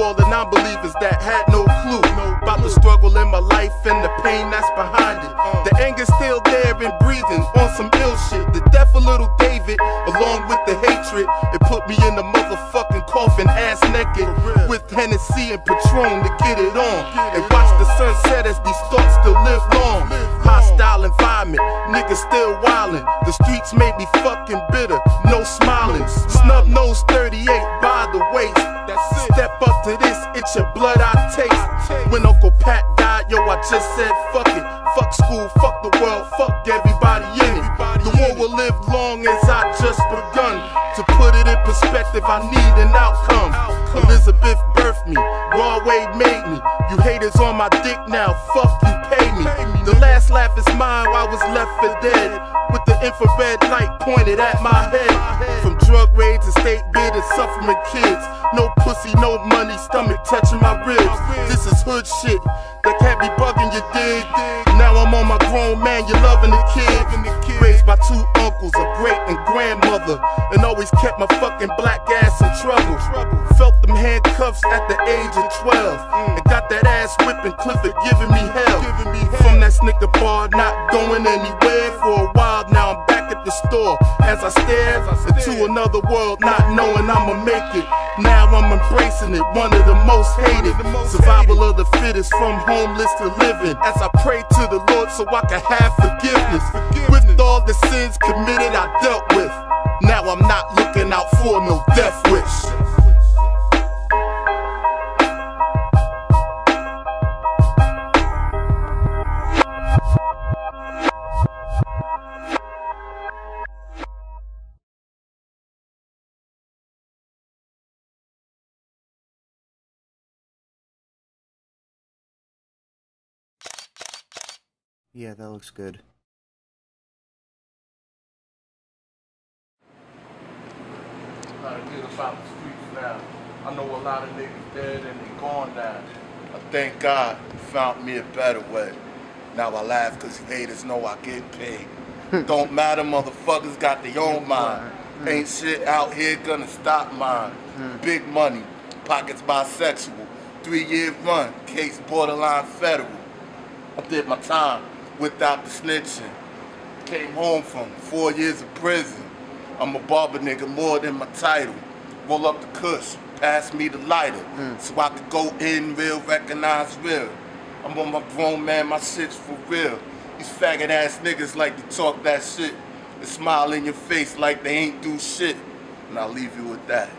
all the non-believers that had no clue about the struggle in my life and the pain that's behind it. The anger's still there and breathing on some ill shit. The death of little David, along with the hatred, it put me in the motherfucking coffin, ass naked, with Hennessy and Patron to get it on. And watch the sunset as these thoughts still live long. Hostile environment, niggas still wildin'. The streets made me fucking bitter, no smiling. Snub nose 38 by the waist. Step up to this, it's your blood I taste. When Uncle Pat died, yo, I just said fuck it. Fuck school, fuck the world, fuck everybody in it. The war will live long as I just begun. To put it in perspective, I need an outcome. Elizabeth birthed me, Broadway made me. You haters on my dick now, fuck you, pay me. The last laugh is mine while I was left for dead, with the infrared light pointed at my head. From drug raids and state bid and suffering kids. No pussy, no money, stomach touching my ribs. This is hood shit that can't be bugging you, dig? Now I'm on my grown man, you're loving the kid. Raised by two uncles, a great and grandmother, and always kept my fucking black ass in trouble. Felt them handcuffs at the age of 12, and got that ass whipping Clifford giving me hell. From that snicker bar, not going anywhere for a while. Now I'm back at the store as I stare into another world, not knowing I'ma make it. Now I'm embracing it, one of the most hated. Survival of the fittest, from homeless to living. As I pray to the Lord so I can have forgiveness. With all the sins committed I dealt with, now I'm not looking out for no death wish. Yeah, that looks good. A lot of niggas about the streets now. I know a lot of niggas dead and they gone now. I thank God he found me a better way. Now I laugh cause haters know I get paid. Don't matter, motherfuckers got their own mind. Ain't shit out here gonna stop mine. Big money, pockets bisexual. 3-year run, case borderline federal. I did my time without the snitching. Came home from 4 years of prison. I'm a barber nigga more than my title. Roll up the kush, pass me the lighter, so I could go in real, recognize real. I'm on my grown man, my shit's for real. These faggot ass niggas like to talk that shit and smile in your face like they ain't do shit. And I'll leave you with that.